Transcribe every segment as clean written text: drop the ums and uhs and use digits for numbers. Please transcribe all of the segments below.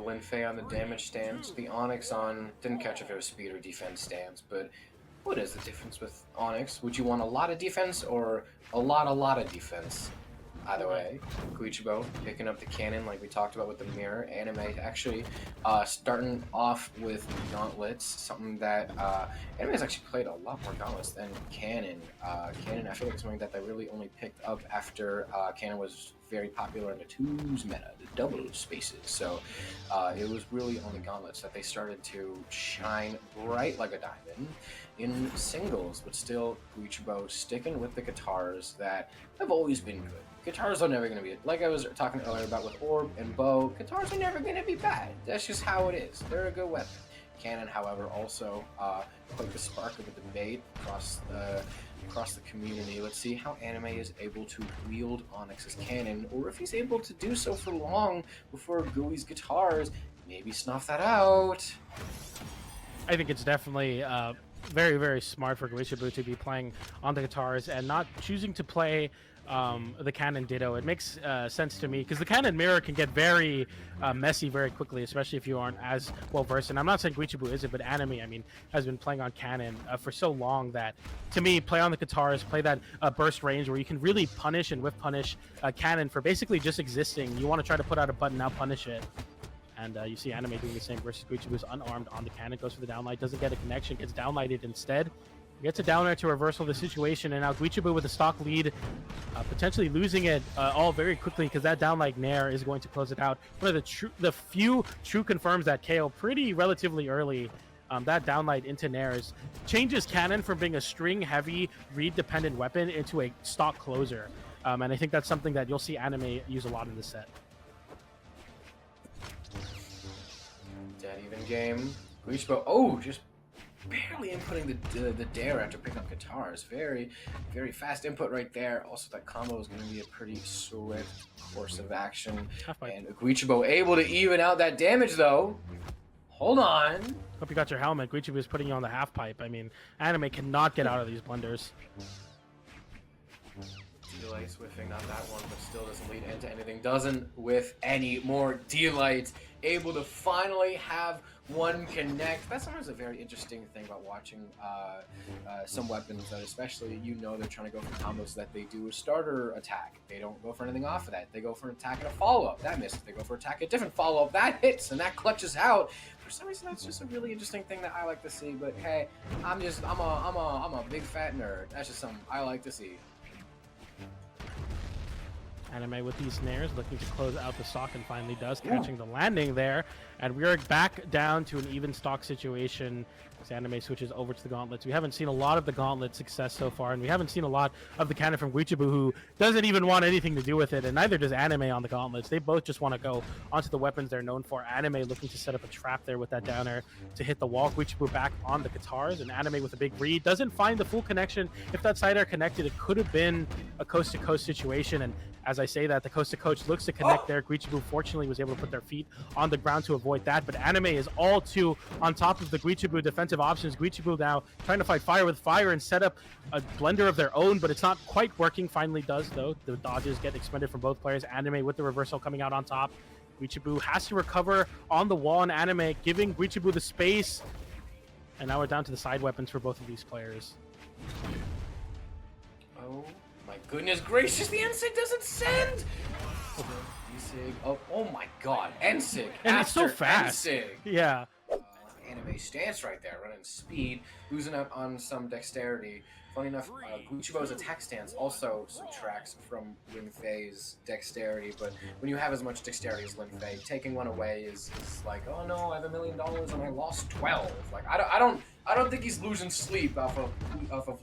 Linfei on the damage stance, the Onyx on didn't catch if it was speed or defense stance, but what is the difference with Onyx? Would you want a lot of defense or a lot of defense? Either way, Guichabou picking up the cannon like we talked about with the mirror. Anime actually starting off with gauntlets, something that Anime has actually played a lot more gauntlets than Cannon. Cannon, I feel like it's something that they really only picked up after Cannon was very popular in the twos meta, the double spaces. So it was really on the gauntlets that they started to shine bright like a diamond in singles, but still Guichabou sticking with the guitars that have always been good. Guitars are never going to be, like I was talking earlier about with Orb and Bow, guitars are never going to be bad. That's just how it is. They're a good weapon. Cannon, however, also quite the spark of a debate across the community. Let's see how Anime is able to wield Onyx's cannon, or if he's able to do so for long before Gooey's guitars maybe snuff that out. I think it's definitely very, very smart for Guichabou to be playing on the guitars and not choosing to play the cannon ditto. It makes sense to me because the cannon mirror can get very messy very quickly, especially if you aren't as well versed. And I'm not saying Guichabou isn't, but Anime, I mean, has been playing on cannon for so long that, to me, play on the guitars, play that burst range where you can really punish and whiff punish cannon for basically just existing. You want to try to put out a button, now punish it. And you see Anime doing the same versus Guichabou, who's unarmed on the cannon, goes for the downlight, doesn't get a connection, gets downlighted instead. Gets a down air to reversal the situation, and now Guichabou with a stock lead, potentially losing it all very quickly because that downlight nair is going to close it out. One of the few true confirms that KO pretty relatively early. That downlight into nairs changes cannon from being a string-heavy, read-dependent weapon into a stock closer. And I think that's something that you'll see Anime use a lot in this set. Dead even game. Guichabou, oh, just barely inputting the dare after picking up guitars. Very, very fast input right there. Also, that combo is going to be a pretty swift course of action. And Guichabou able to even out that damage, though. Hold on. Hope you got your helmet. Guichabou is putting you on the half pipe. I mean, Anime cannot get out of these blunders. D-Light whiffing, not that one, but still doesn't lead into anything. Doesn't whiff any more D-Lights. Able to finally have one connect. That's sometimes a very interesting thing about watching some weapons that, especially, you know, they're trying to go for combos that they do a starter attack. They don't go for anything off of that. They go for an attack and a follow-up. That misses. They go for attack, a different follow-up. That hits, and that clutches out. For some reason, that's just a really interesting thing that I like to see. But hey, I'm a big fat nerd. That's just something I like to see. Anime with these snares, looking to close out the stock, and finally does, catching the landing there. And we are back down to an even stock situation as Anime switches over to the gauntlets. We haven't seen a lot of the gauntlet success so far, and we haven't seen a lot of the cannon from Guichabou, who doesn't even want anything to do with it, and neither does Anime on the gauntlets. They both just want to go onto the weapons they're known for. Anime looking to set up a trap there with that down air to hit the wall. Guichabou back on the guitars, and Anime with a big read. Doesn't find the full connection. If that side air connected, it could have been a coast-to-coast situation, and as I say that, the coast-to-coast looks to connect there. Guichabou fortunately was able to put their feet on the ground to avoid that, but Anime is all too on top of the Guichabou defensive options. Guichabou now trying to fight fire with fire and set up a blender of their own, but it's not quite working. Finally does, though. The dodges get expended from both players. Anime with the reversal coming out on top. Guichabou has to recover on the wall, and Anime giving Guichabou the space. And now we're down to the side weapons for both of these players. Oh my goodness gracious, the NSIG doesn't send! Oh my god, NSIG! And it's so fast. NSIG. Yeah. Anime stance right there, running speed, losing out on some dexterity. Funny enough, Guichabou's attack stance also subtracts from Linfei's dexterity, but when you have as much dexterity as Linfei, taking one away is like, oh no, I have $1 million and I lost 12. Like I don't think he's losing sleep off of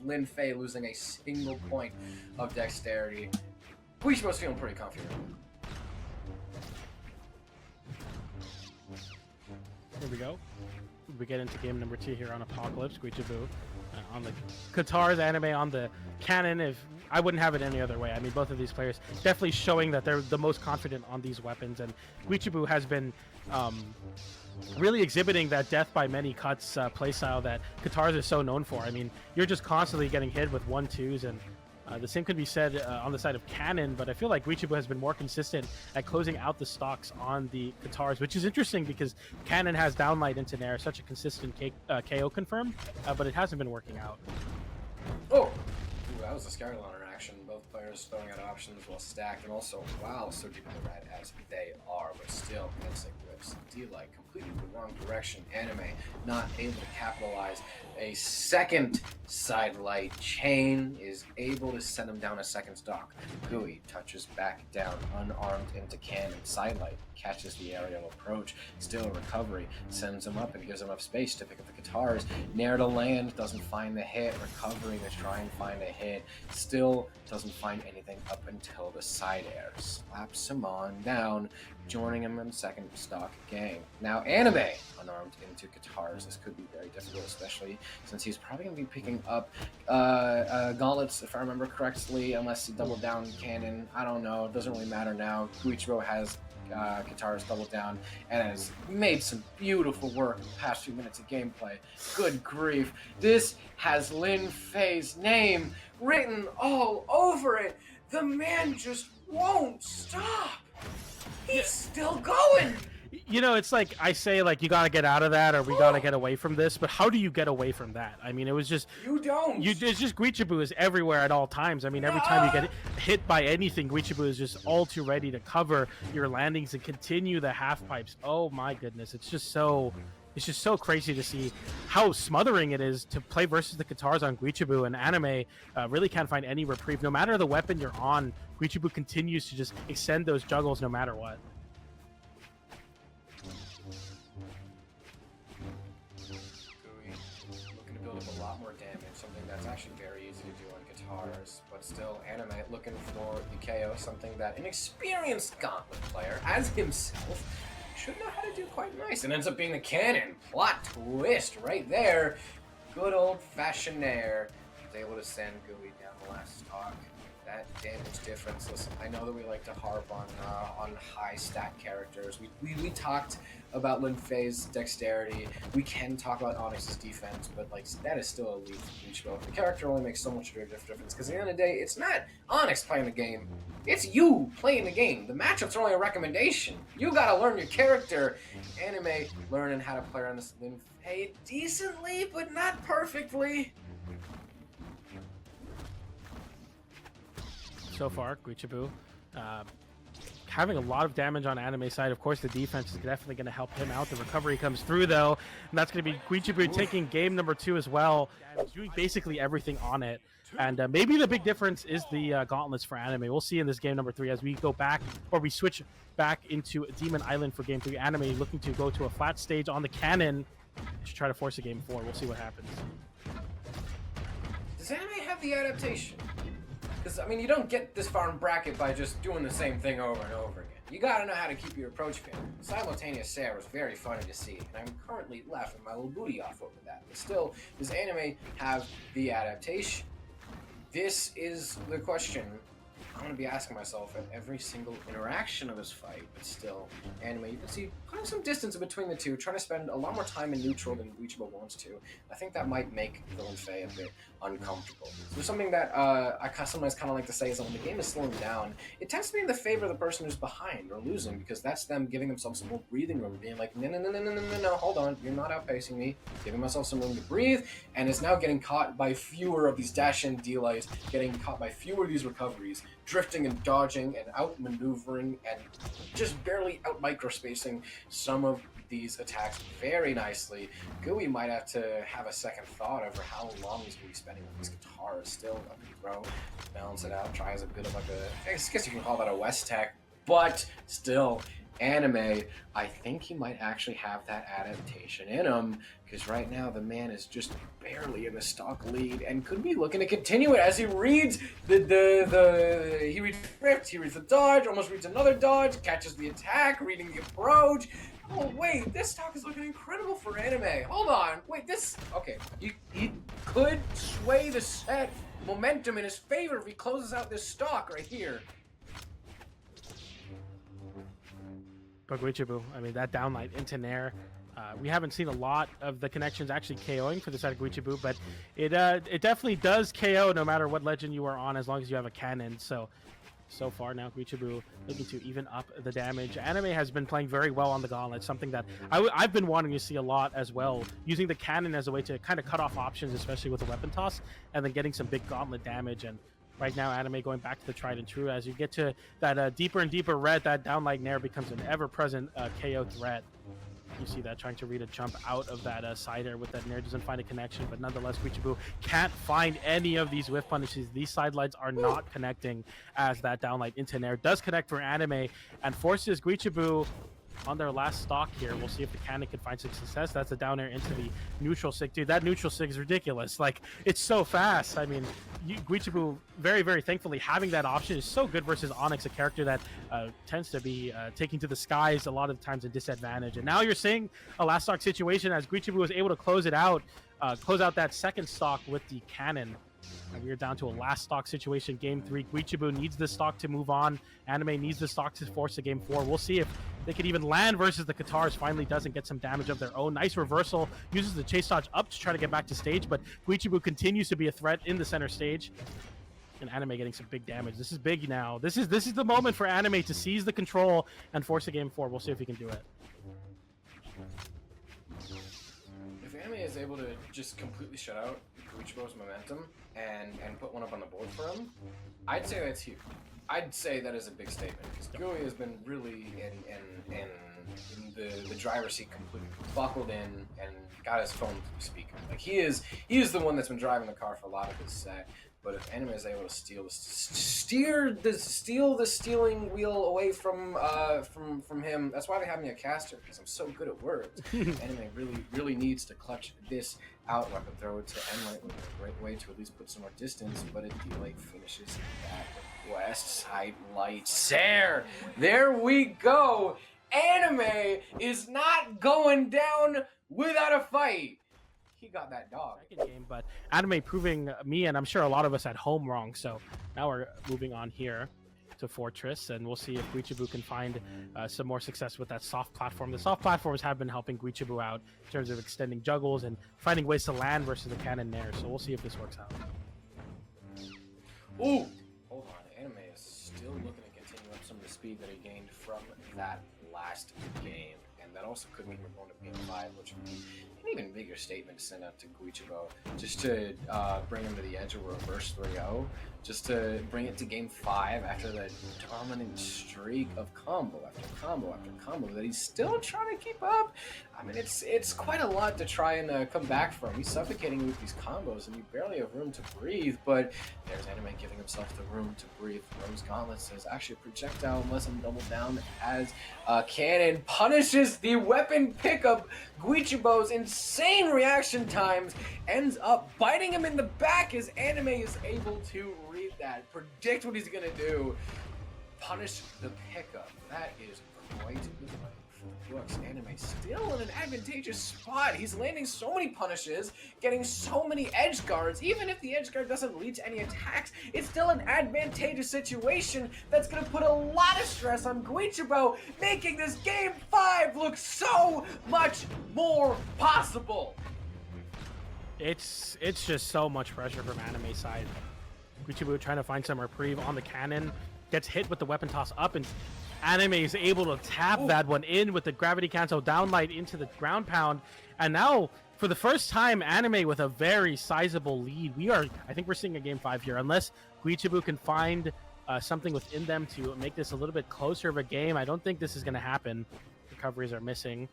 Linfei losing a single point of dexterity. Guichabou's feeling pretty confident. Here we go. We get into game number 2 here on Apocalypse. Guichabou on the guitars, Anime on the cannon. If I wouldn't have it any other way. I mean, both of these players definitely showing that they're the most confident on these weapons, and Guichabou has been really exhibiting that death by many cuts playstyle that guitars are so known for. I mean, you're just constantly getting hit with 1-2s, and The same could be said on the side of Cannon, but I feel like Guichabou has been more consistent at closing out the stocks on the Katars, which is interesting because Cannon has downlight into Nair, such a consistent KO confirm, but it hasn't been working out. Oh! Ooh, that was a scary long interaction. Both players throwing out options while stacked, and also, wow, so deep in the red as they are, but still, instant whips. D-Light completely the wrong direction. Anime not able to capitalize. A second side light chain is able to send him down a second stock. Gooey touches back down, unarmed into Cannon. Side light catches the aerial approach. Still a recovery, sends him up and gives him enough space to pick up the Katars. Nair to land, doesn't find the hit. Recovery to try and find a hit. Still doesn't find anything up until the side air. Slaps him on down, joining him in second stock gang. Now Anime unarmed into Katars. This could be very difficult, especially since he's probably going to be picking up gauntlets, if I remember correctly, unless he doubled down Cannon. I don't know. It doesn't really matter now. Guichabou has Katars doubled down and has made some beautiful work in the past few minutes of gameplay. Good grief. This has Lin Fei's name written all over it. The man just won't stop. He's still going. You know, it's like I say, like, you gotta get out of that, or we gotta get away from this. But how do you get away from that? I mean, it was just you don't. It's just Guichabou is everywhere at all times. I mean, every time you get hit by anything, Guichabou is just all too ready to cover your landings and continue the half pipes. Oh my goodness, it's just so crazy to see how smothering it is to play versus the Katars on Guichabou, and Anime really can't find any reprieve. No matter the weapon you're on, Guichabou continues to just extend those juggles no matter what. Looking to build up a lot more damage, something that's actually very easy to do on Katars, but still Anime looking for the KO, something that an experienced gauntlet player, as himself, should know how to do quite nice, and ends up being the Cannon. Plot twist right there. Good old-fashioned Nair. Was able to send Gooey down the last stock. That damage difference. Listen, I know that we like to harp on high stat characters. We talked about Lin Fei's dexterity. We can talk about Onyx's defense, but like that is still elite for Guichabou. The character only makes so much of a difference because at the end of the day, it's not Onyx playing the game. It's you playing the game. The matchups are only a recommendation. You gotta learn your character. Anime learning how to play around this Lin Fei decently, but not perfectly. So far, Guichabou having a lot of damage on Anime side. Of course, the defense is definitely going to help him out. The recovery comes through, though, and that's going to be Guichabou taking game number 2 as well. He's doing basically everything on it. And maybe the big difference is the gauntlets for Anime. We'll see in this game number 3 as we go back, or we switch back into Demon Island for game 3. Anime looking to go to a flat stage on the Cannon to try to force a game 4. We'll see what happens. Does Anime have the adaptation? Because, I mean, you don't get this far in bracket by just doing the same thing over and over again. You gotta know how to keep your approach fair. Simultaneous Sarah was very funny to see, and I'm currently laughing my little booty off over that. But still, does Anime have the adaptation? This is the question I'm going to be asking myself at every single interaction of this fight, but still, Anime, you can see putting some distance between the two, trying to spend a lot more time in neutral than Guichabou wants to. I think that might make Lin Fei a bit uncomfortable. So there's something that I sometimes kind of like to say is that when the game is slowing down, it tends to be in the favor of the person who's behind or losing, because that's them giving themselves some more breathing room, being like, no, hold on, you're not outpacing me, giving myself some room to breathe, and is now getting caught by fewer of these dash-in delays, getting caught by fewer of these recoveries, drifting and dodging and out-maneuvering and just barely out-microspacing some of these attacks very nicely. Gooey might have to have a second thought over how long he's going to be spending with his guitar. Still up and throw, balance it out, tries a bit of like a, I guess you can call that a West Tech, but still, Anime, I think he might actually have that adaptation in him, because right now the man is just barely in the stock lead and could be looking to continue it as he reads he reads the drift, he reads the dodge, almost reads another dodge, catches the attack, reading the approach. Oh wait, this stock is looking incredible for Anime. Hold on, wait, this, okay, he could sway the set momentum in his favor if he closes out this stock right here. But Guichabou, I mean, that downlight into Nair, We haven't seen a lot of the connections actually KOing for the side of Guichabou, but it definitely does KO no matter what legend you are on, as long as you have a cannon. So far now, Guichabou looking to even up the damage. Anime has been playing very well on the gauntlet, something that I've been wanting to see a lot as well, using the cannon as a way to kind of cut off options, especially with the weapon toss, and then getting some big gauntlet damage. And right now, Anime going back to the tried and true. As you get to that deeper and deeper red, that downlight nair becomes an ever-present KO threat. You see that trying to read a jump out of that side air with that nair, doesn't find a connection, but nonetheless Guichabou can't find any of these whiff punishes. These sidelights are not connecting, as that downlight into nair does connect for Anime and forces Guichabou on their last stock here. We'll see if the cannon can find some success. That's a down air into the neutral sig. Dude, that neutral sig is ridiculous. Like, it's so fast. I mean, Guichabou, very, very thankfully, having that option is so good versus Onyx, a character that tends to be taking to the skies a lot of the times a disadvantage. And now you're seeing a last stock situation as Guichabou was able to close it out, close out that second stock with the cannon. And we are down to a last stock situation, game 3. Guichabou needs the stock to move on. Anime needs the stock to force a game 4. We'll see if they could even land versus the Katars. Finally doesn't get some damage of their own. Nice reversal. Uses the chase dodge up to try to get back to stage, but Guichabou continues to be a threat in the center stage. And Anime getting some big damage. This is big now. This is the moment for Anime to seize the control and force a game 4. We'll see if he can do it. If Anime is able to just completely shut out Guichabou's momentum and put one up on the board for him, I'd say that's huge. I'd say that is a big statement, because Gui has been really in the driver's seat, completely buckled in and got his phone to the speaker. Like, he is the one that's been driving the car for a lot of his set. But if Anime is able to steal the stealing wheel away from him, that's why they have me a caster, because I'm so good at words. Anime really needs to clutch this out. Weapon throw it to Enlight with a great way to at least put some more distance, but it like finishes that west side light. There we go. Anime is not going down without a fight. He got that dog. Second game, but Anime proving me and I'm sure a lot of us at home wrong. So now we're moving on here to Fortress, and we'll see if Guichabou can find some more success with that soft platform. The soft platforms have been helping Guichabou out in terms of extending juggles and finding ways to land versus the cannon nair. So we'll see if this works out. Ooh! Hold on. Anime is still looking to continue up some of the speed that he gained from that last game. And that also could mean we're going to game 5, which would be an even bigger statement to send out to Guichabou, just to bring him to the edge of a reverse 3-0, just to bring it to game 5 after that dominant streak of combo after combo after combo that he's still trying to keep up. I mean, it's quite a lot to try and come back from. He's suffocating with these combos, and you barely have room to breathe, but there's Anime giving himself the room to breathe. Rose Gauntlet says, actually, a projectile unless I'm doubled down as cannon punishes the weapon pickup. Guichabou's insane reaction times ends up biting him in the back as Anime is able to read that, predict what he's gonna do, punish the pickup. That is quite the fight. Looks Anime still in an advantageous spot. He's landing so many punishes, getting so many edge guards. Even if the edge guard doesn't lead to any attacks, it's still an advantageous situation that's going to put a lot of stress on Guichabou, making this game 5 look so much more possible. It's just so much pressure from Anime side. Guichabou trying to find some reprieve on the cannon, gets hit with the weapon toss up, and Anime is able to tap that one in with the gravity cancel downlight into the ground pound. And now, for the first time, Anime with a very sizable lead. I think we're seeing a game 5 here. Unless Guichabou can find something within them to make this a little bit closer of a game, I don't think this is going to happen. Recoveries are missing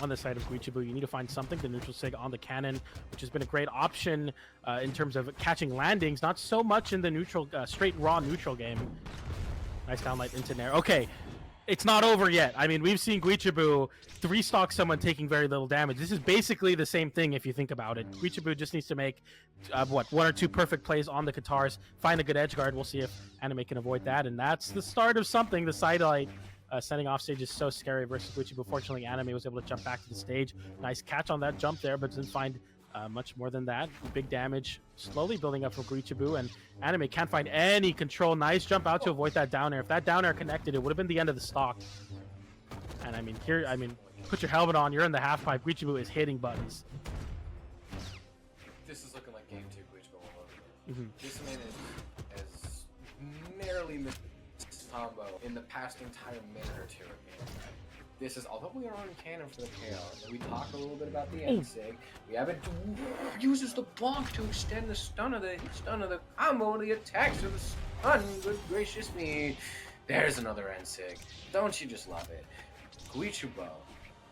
on the side of Guichabou. You need to find something. The neutral sig on the cannon, which has been a great option in terms of catching landings. Not so much in the neutral, straight raw neutral game. Nice downlight into nair. Okay, it's not over yet. I mean, we've seen Guichabou 3-stock someone taking very little damage. This is basically the same thing if you think about it. Guichabou just needs to make, 1 or 2 perfect plays on the Katars, find a good edge guard. We'll see if Anime can avoid that, and that's the start of something. The sidelight sending off stage is so scary versus Guichabou. Fortunately, Anime was able to jump back to the stage. Nice catch on that jump there, but didn't find much more than that. Big damage slowly building up for Guichabou, and Anime can't find any control. Nice jump out to avoid that down air. If that down air connected, it would have been the end of the stock. And I mean, here, put your helmet on. You're in the half pipe. Guichabou is hitting buttons. This is looking like game 2 Guichabou all over again. Mm-hmm. This man has narrowly missed this combo in the past entire minute or two of game. This is, although we are on cannon for the KO, and we talked a little bit about the end sig, we have it uses the block to extend the stun of the combo, the attacks of the stun. Good gracious me. There's another end sig. Don't you just love it? Guichabou,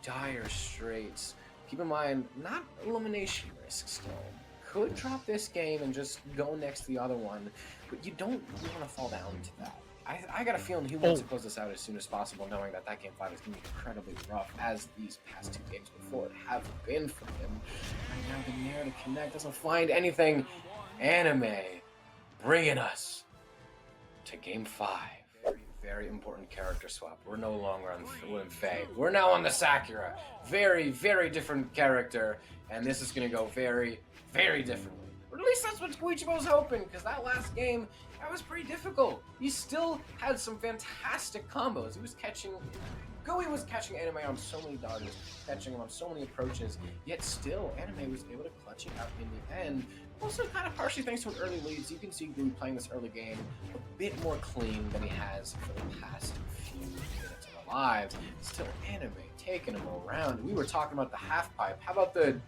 dire straits. Keep in mind, not elimination risk still. Could drop this game and just go next to the other one, but you don't want to fall down to that. I got a feeling he wants to close this out as soon as possible, knowing that game 5 is going to be incredibly rough, as these past 2 games before it have been for him. Right now, the Nair to connect doesn't find anything. Anime bringing us to game 5. Very, very important character swap. We're no longer on Faye. We're now on the Sakura. Very, very different character, and this is going to go very, very differently. Or at least that's what Guichabou's hoping, because that last game, that was pretty difficult. He still had some fantastic combos. Gui was catching Anime on so many dodges, catching him on so many approaches, yet still Anime was able to clutch it out in the end. Also kind of partially thanks to an early lead, so you can see Gui playing this early game a bit more clean than he has for the past few minutes of our lives. Still Anime taking him around. We were talking about the half pipe. How about the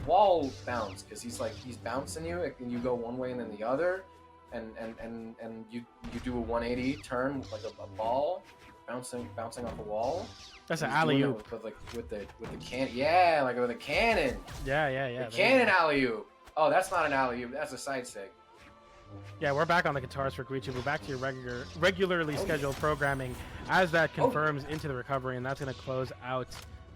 wall bounce? Because he's bouncing you, and you go one way and then the other. And you do a 180 turn like a ball, bouncing off a wall. That's an alley-oop. With the can, yeah, like with a cannon. Yeah. The cannon alley-oop. Oh, that's not an alley-oop. That's a side stick. Yeah, we're back on the guitars for Guichabou. Back to your regularly scheduled programming as that confirms into the recovery, and that's going to close out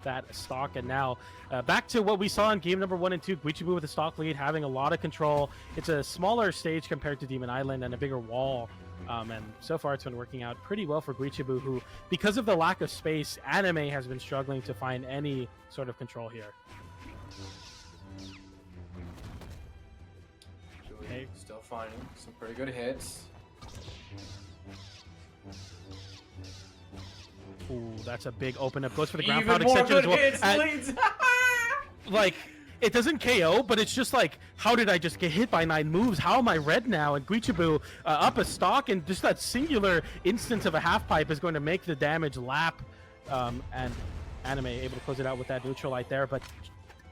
that stock. And now back to what we saw in game number 1 and 2. Guichabou with the stock lead, having a lot of control. It's a smaller stage compared to Demon Island and a bigger wall, and so far it's been working out pretty well for Guichabou, who, because of the lack of space, Anime has been struggling to find any sort of control here. Okay, still finding some pretty good hits. Ooh, that's a big open up. Goes for the ground Even pound more extension good as well. hits, leads. Like, it doesn't KO, but it's just like, how did I just get hit by 9 moves? How am I red now? And Guichabou up a stock, and just that singular instance of a half pipe is going to make the damage lap. And Anime able to close it out with that neutral light there. But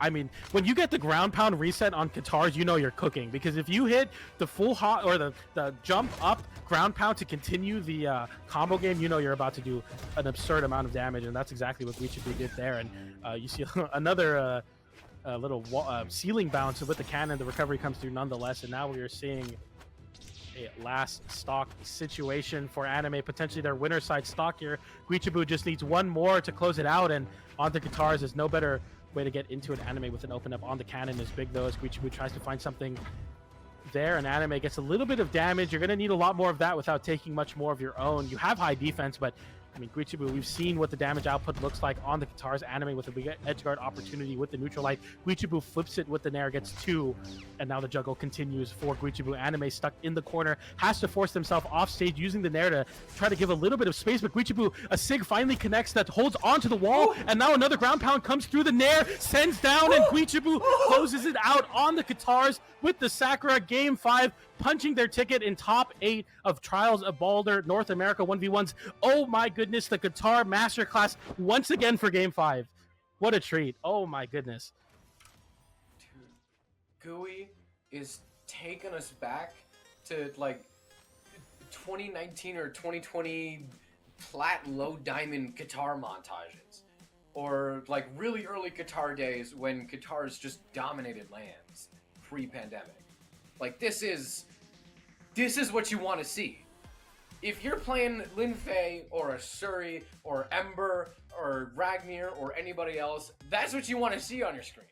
I mean, when you get the ground pound reset on guitars, you know you're cooking, because if you hit the full hot or the jump up ground pound to continue the combo game, you know you're about to do an absurd amount of damage, and that's exactly what Guichabou did there. And you see another little ceiling bounce with the cannon. The recovery comes through nonetheless, and now we are seeing a last stock situation for Anime, potentially their winner side stock here. Guichabou just needs one more to close it out, and on the guitars is no better way to get into an Anime with an open up on the cannon is big though, as Guichabou tries to find something there, and Anime gets a little bit of damage. You're going to need a lot more of that without taking much more of your own. You have high defense, but I mean, Guichabou, we've seen what the damage output looks like on the guitars. Anime with a big edge guard opportunity with the neutral light. Guichabou flips it with the Nair, gets 2, and now the juggle continues for Guichabou. Anime stuck in the corner, has to force himself off stage using the Nair to try to give a little bit of space, but Guichabou, a Sig finally connects that holds onto the wall, and now another ground pound comes through the Nair, sends down, and Guichabou closes it out on the guitars with the Sakura. Game 5, punching their ticket in top 8 of Trials of Baldr North America 1v1s. Oh my goodness, the guitar masterclass once again for game 5. What a treat. Oh my goodness. Dude, Gui is taking us back to like 2019 or 2020 plat low diamond guitar montages, or like really early guitar days when guitars just dominated lands pre-pandemic. Like, this is what you want to see. If you're playing Lin Fei or a Suri or Ember or Ragnir or anybody else, that's what you want to see on your screen.